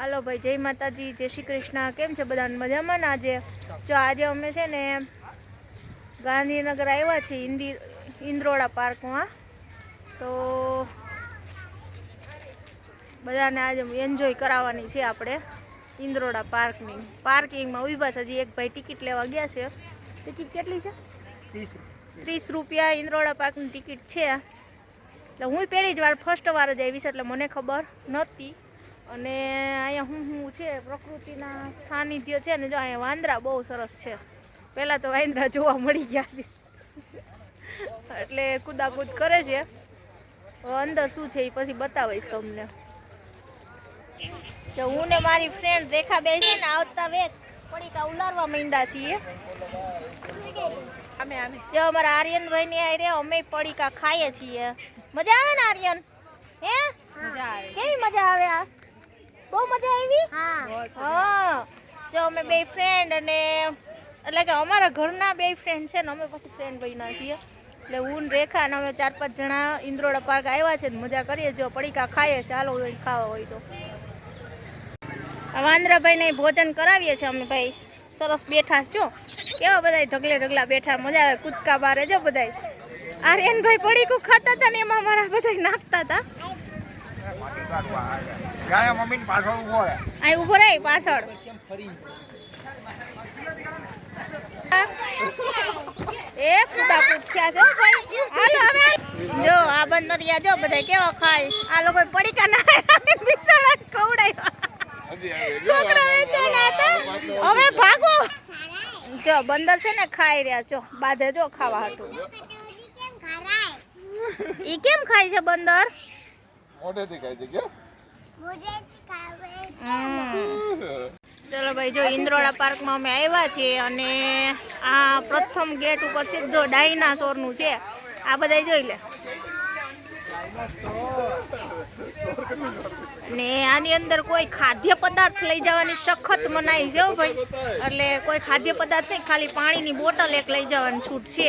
હાલો ભાઈ, જય માતાજી, જય શ્રી કૃષ્ણ. કેમ છે બધાને? મજામાં ને? આજે અમે છે ને ગાંધીનગર આવ્યા છીએ ઇન્દ્રોડા પાર્કમાં. તો બધાને આજે એન્જોય કરાવવાની છે આપણે ઇન્દ્રોડા પાર્કિંગમાં ઊભા છે. હજી એક ભાઈ ટિકિટ લેવા ગયા છે. ટિકિટ કેટલી છે? 30 રૂપિયા ઇન્દ્રોડા પાર્કની ટિકિટ છે. એટલે હું પહેલી જ વાર ફર્સ્ટ વાર જ આવી છે, એટલે મને ખબર નહોતી. અને અહીંયા હું છે પ્રકૃતિના સાનિધ્ય છે ને. જો અહીંયા વાંદરા બહુ સરસ છે. પહેલાં તો વાંદરા જોવા મળી ગયા છે એટલે કૂદાકૂદ કરે છે. અંદર શું છે એ પછી બતાવીશ તમને. જો હું ને મારી ફ્રેન્ડ રેખા બે છે ને આવતા વેત પડીકા ઉલારવા માંડ્યા છીએ. જો અમારા આર્યનભાઈ ની આઈ રે અમે પડીકા ખાઈએ છીએ. મજા આવે ને આર્યન? હે કેવી મજા આવે? આ બહુ મજા આવી. હા જો અમે બે ફ્રેન્ડ અને એટલે કે અમારા ઘરના બે ફ્રેન્ડ છે ને અમે પછી ફ્રેન્ડ બન્યા છીએ. એટલે હું રેખા અને અમે 4-5 જણા ઇન્દ્રોડા પાર્ક આવ્યા છે ને મજા કરીએ. જો પડીકા ખાઈએ છે. હાલો ખાવા હોય તો વાંદરાભાઈને ભોજન કરાવીએ છીએ અમે ભાઈ. સરસ બેઠા છો. કેવા બધા ઢગલા બેઠા, મજા આવે. કૂદકા બારે જો બધા. આર્યનભાઈ પડીકું ખાતા હતા ને એમાં મારા બધા નાખતા હતા. અહીં ઉભો રહે પાછળ. એ કૂદાકૂદ થયા છે ભાઈ. હાલો હવે જો આ બંદરિયા જો બધા કેવા ખાય. આ લોકો પડીકા ના બિસાડા ખવડાવ્યા. છોકરા વેચાણા હતા. હવે ભાગો. જો બંદર છે ને ખાઈ રહ્યા. જો બાધે જો ખાવા હતું. ઈ કેમ ખાય છે બંદર? મોઢેથી ખાય છે કે? મોઢેથી ખાવે. ચલો ભાઈ, જો ઇન્દ્રોડા પાર્કમાં અમે આવ્યા છીએ અને આ પ્રથમ ગેટ ઉપર સીધો ડાયનાસોરનું છે. આ બધા જોઈ લે. ને આની અંદર કોઈ ખાદ્ય પદાર્થ લઈ જવાની સખત મનાઈ છે ભાઈ. એટલે કોઈ ખાદ્ય પદાર્થ નહીં, ખાલી પાણીની બોટલ એક લઈ જવાની છૂટ છે.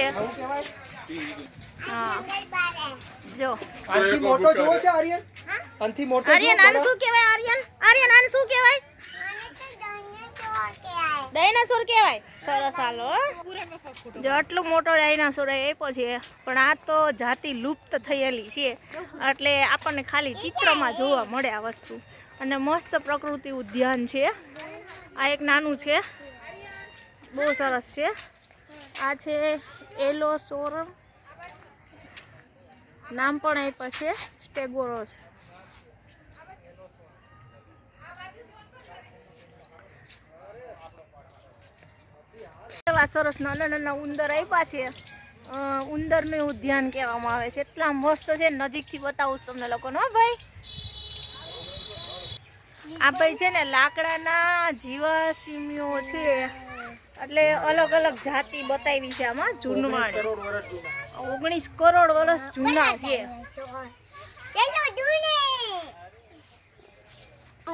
હા જો આનથી મોટો જોવો છે આર્યન? આનથી મોટો આર્યન આને શું કહેવાય? આર્યન આને શું કહેવાય? ડાયનાસોર કહેવાય. સરસ. હાલો જો આટલું મોટો ડાયનાસોર આપ્યો છે, પણ આ તો જાતિ લુપ્ત થયેલી છે. એટલે આપણને ખાલી ચિત્રમાં જોવા મળે આ વસ્તુ. અને મસ્ત પ્રકૃતિ ઉદ્યાન છે. આ એક નાનું છે, બહુ સરસ છે. આ છે એલોસોર, નામ પણ આપ્યા છે સ્ટેગોરોસ. એવા સરસ નાના ઉંદર આપ્યા છે. ઉંદરનું ઉદ્યાન કહેવામાં આવે છે. એટલા મસ્ત છે, નજીકથી બતાવું તમને લોકોને. હો ભાઈ, આ ભાઈ છે ને લાકડાના જીવાસીમીઓ છે. એટલે અલગ અલગ જાતિ બતાવી છે આમાં. જૂનવાણ 19 કરોડ વર્ષ જૂના છે.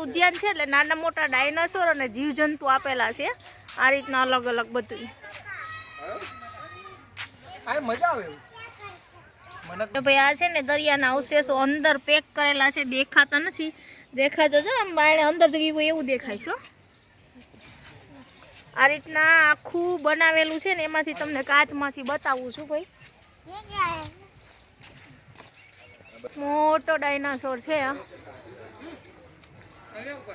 ઉદ્યાન છે એટલે નાના મોટા ડાયનાસોર અને જીવજંતુ આપેલા છે. આ રીતના અલગ અલગ બધું. ભાઈ આ છે ને દરિયાના અવશેષો અંદર પેક કરેલા છે. દેખાતા નથી. દેખાતો જો આમ બાયણે અંદર ગયું એવું દેખાય છે. આ રીતના આખું બનાવેલું છે ને. એમાંથી તમને કાચમાંથી બતાવું છું ભાઈ. મોટો ડાયનાસોર છે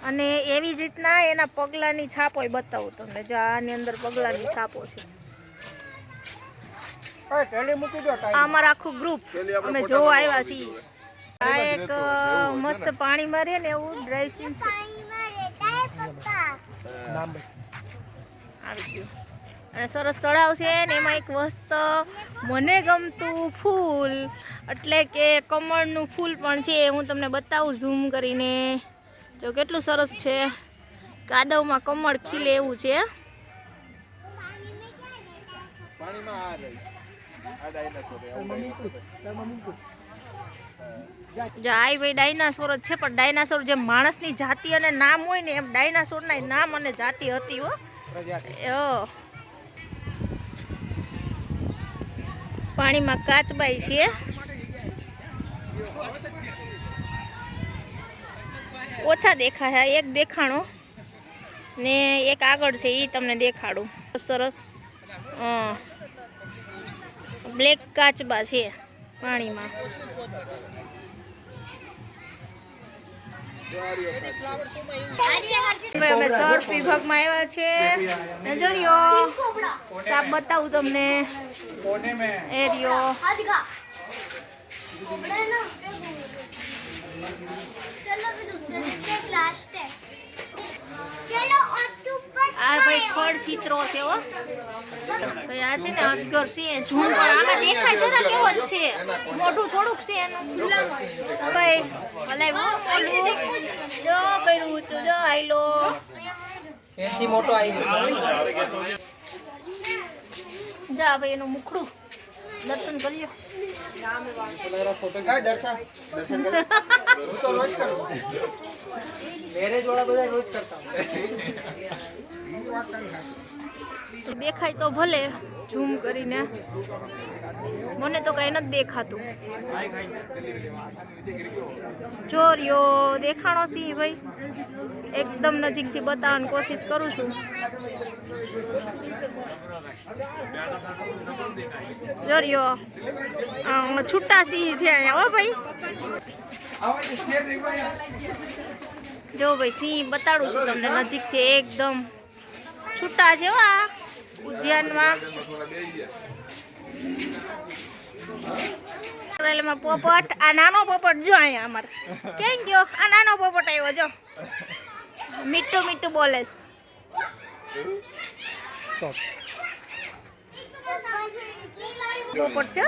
અને એવી જ રીતના એના પગલાની છાપો બતાવું તમને. જો આની અંદર પગલાની છાપો છે. અમારું આખું ગ્રુપ અમે જોવા આવ્યા છીએ. આ એક મસ્ત પાણીમાં રહે ને એવું ડ્રાઈવ આવી ગયું. અને સરસ તળાવ છે ને એમાં એક મસ્ત મને ગમતું ફૂલ એટલે કે કમળનું ફૂલ પણ છે. હું તમને બતાવું ઝૂમ કરીને. જો કેટલું સરસ છે. કાદવમાં કમળ ખીલે એવું છે. જો આ ભાઈ ડાયનાસોર જ છે, પણ ડાયનાસોર જેમ માણસની જાતિ અને નામ હોય ને એમ ડાયનાસોરના નામ અને જાતિ હતી. હો પાણીમાં કાચબાઈ છે. ઓછા દેખાય. એક દેખાણો ને એક આગળ છે એ તમને દેખાડું. સરસ બ્લેક કાચબા છે પાણીમાં. અમે સર્ફ વિભાગમાં આવ્યા છે. નજરિયો સાપ બતાવું તમને. એરિયો આ ભાઈ ખડ ચિત્રો છે હો. ભાઈ આ છે ને અજગર છે. ઝૂમ પર આમાં દેખાય જરા કેવો જ છે. મોઢું થોડુંક છે એનું. ભાઈ હલાવ્યું ઓલું જો કર્યું ઊંચું જો આઈલો એથી મોટો આઈલો. જા ભાઈ એનું મુખડું દર્શન કરી લો. દર્શન હું તો રોજ કરું. મેરેજ વાળા બધા રોજ કરતા. દેખાય તો ભલે ઝૂમ કરીને, મને તો કઈ નથી દેખાતું. ચોરીઓ દેખાણો સી ભાઈ, એકદમ નજીકથી બતાવવાની કોશિશ કરું છું. ચોરીઓ છૂટા સિંહ છે અહીંયા હો ભાઈ. જો ભાઈ સિંહ બતાડું છું તમને નજીકથી, એકદમ છૂટા છે આ ઉદ્યાનમાં. પોપટ, આ નાનો પોપટ જો અહીંયા અમારે કેમ ગયો. આ નાનો પોપટ આવ્યો જો, મીઠું મીઠું બોલેસ. પોપટ છે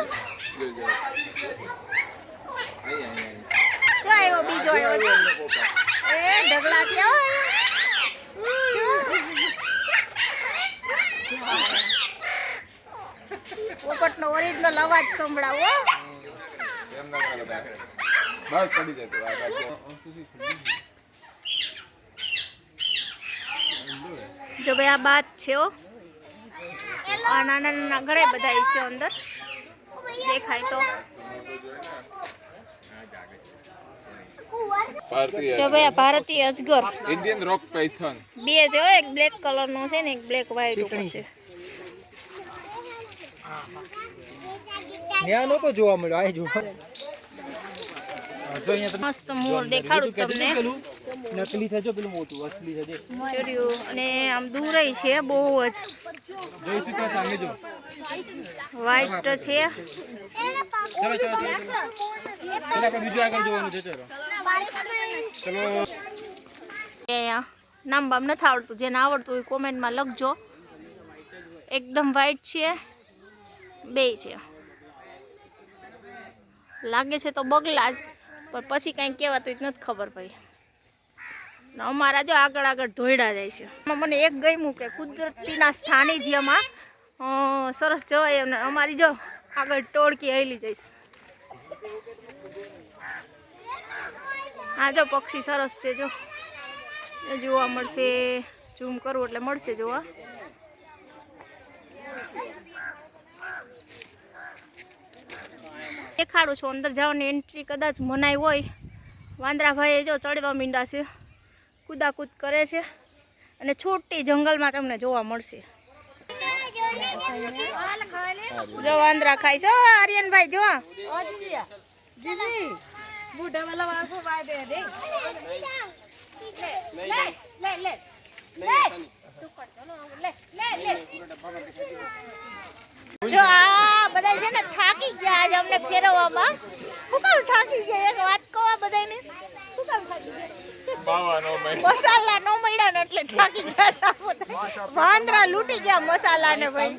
જો આવ્યો, બીજો આવ્યો છે. એ ઢગલા થયા. પોપટ નો ઓરિજિનલ અવાજ સંભળાવો. જો ભાઈ આ બાત છે. આ નાના નાના ઘરે બધા છે અંદર દેખાય તો. જો ભાઈ આ ભારતીય અજગર ઇન્ડિયન રોક પાયથન બે છે. એક બ્લેક કલર નો છે ને એક બ્લેક વ્હાઈટ ઉપર છે. ન્યા નો તો જોવા મળ્યો. આ જો મસ્ત મોર દેખાડું તમને. નકલી છે જો, પેલું મોટું અસલી છે. જોયું અને આમ દૂર છે બહુ જ. જોઈશું તો સામે જો વ્હાઈટ છે. ચલો બીજું આગળ જોવાનું છે. ચલો અહીંયા નામ બામ નથી આવડતું. જેને આવડતું હોય કોમેન્ટમાં લખજો. એકદમ વ્હાઈટ છે બે છે. લાગે છે તો બગલા જ, પણ પછી કાંઈ કહેવાતું જ નથી ખબર ભાઈ. અમારા જો આગળ આગળ ધોઈડા જાય છે. મને એક ગમ્યું કે કુદરતીના સ્થાનિધ્યમાં સરસ જવાય. અને અમારી જો આગળ ટોળકી હેલી જઈશ. હા જો પક્ષી સરસ છે જો, જોવા મળશે. ઝૂમ કરવું એટલે મળશે જોવા. દેખાડું છું અંદર જવાની એન્ટ્રી કદાચ મનાઈ હોય. વાંદરાભાઈ જો ચડવા મીંડા છે, કૂદાકૂદ કરે છે અને છોટી જંગલમાં તમને જોવા મળશે. જો વાંદરા ખાય છે આર્યનભાઈ જો. જો આ બધા છે ને થાકી ગયા આજે અમને ફેરવવામાં. શું કામ થાકી ગયા એક વાત કહો બધાને. શું કામ થાકી ગયા? મસાલા નો મળ્યા ને એટલે થાકી ગયા. વાંદરા લૂંટી ગયા મસાલા ને ભાઈ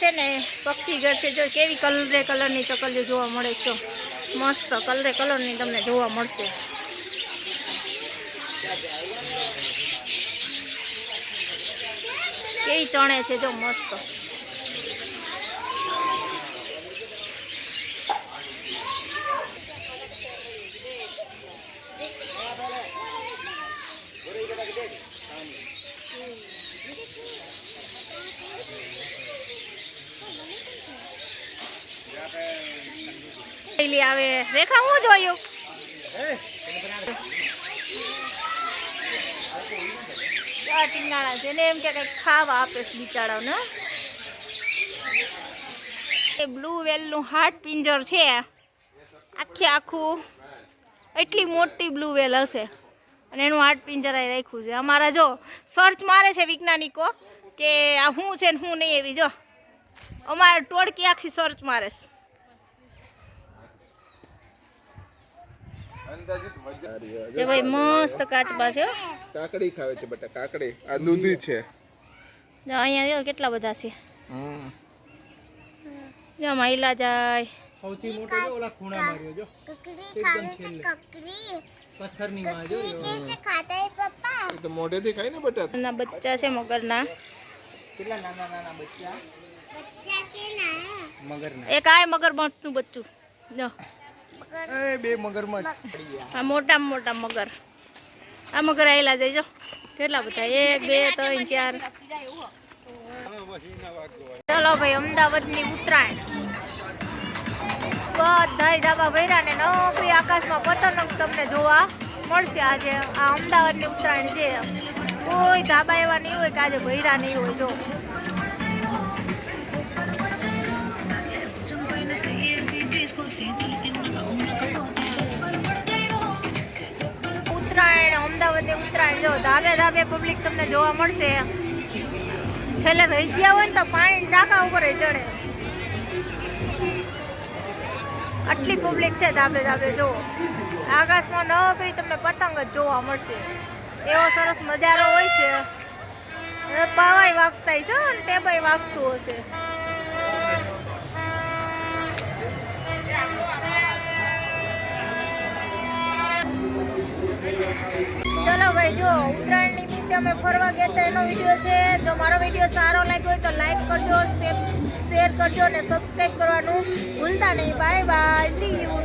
છે ને. પક્ષી ઘર છે જો, કેવી કલરે કલરની ચકલીઓ જોવા મળે છે. મસ્ત કલરે કલરની તમને જોવા મળશે. કેવી ચણે છે જો મસ્ત. આવે રેખા હું જોયું આ ટીંગાણા છે ને એમ કે કંઈક ખાવા આપે છે બિચારાઓને. એ બ્લુ વેલનું હાર્ટ પિંજર છે આખું એટલી મોટી બ્લુ વેલ હશે અને એનું હાર્ટ પિંજર અહીં રાખ્યું છે. અમારા જો સર્ચ મારે છે વૈજ્ઞાનિકો કે આ શું છે ને શું નહીં, એવી જો અમારે ટોળકી આખી સર્ચ મારે છે. એ ભાઈ મસ્ત કાચબા છે. કાકડી ખાવે છે બેટા, કાકડી. આ દૂધી છે. જો અહીંયા કેટલા બધા છે. જો મહિલા જાય. સૌથી મોટો જો ઓલા ખૂણામાં રહ્યો જો. એકદમ છેલ્લે. પથ્થરની માં જો. એ તો મોઢેથી ખાય ને બેટા. ના બચ્ચા છે મગરના. કેટલા નાના નાના બચ્ચા મગરના. એક આ મગરમચ્છનું બચ્ચું જો. એ બે મગરમચ્છ. આ મોટામાં મોટા મગર. આ મગર આયેલા જાય જો કેટલા બધા, 1 2 3 4. ચલો ભાઈ અમદાવાદની ઉત્તરાયણ બધાય ધાબા ભર્યા ને નોકરી આકાશમાં પતંગ તમને જોવા મળશે. આજે આ અમદાવાદની ઉત્તરાયણ છે. કોઈ ધાબા એવા નહીં હોય કે આજે ભર્યા નહીં હોય. જો ઉત્તરાયણ, અમદાવાદની ઉત્તરાયણ જો ધાબે ધાબે પબ્લિક તમને જોવા મળશે. છેલ્લે રહી ગયા હોય ને તો પાણી ટાંકા ઉપર ચડે, આટલી પબ્લિક છે ધાબે ધાબે. જો આકાશમાં નોકરી તમને પતંગ જ જોવા મળશે. એવો સરસ નજારો હોય છે. પાવાય વાગતા છે અને ટેબાય વાગતું હશે. ચલો ભાઈ જો ઉત્તરાયણ નિમિત્તે અમે ફરવા ગયા હતા એનો વિડીયો છે. જો મારો વિડીયો સારો લાગ્યો હોય તો લાઈક કરજો, શેર કરજો અને સબસ્ક્રાઈબ કરવાનું ભૂલતા નહીં. Bye bye, C you.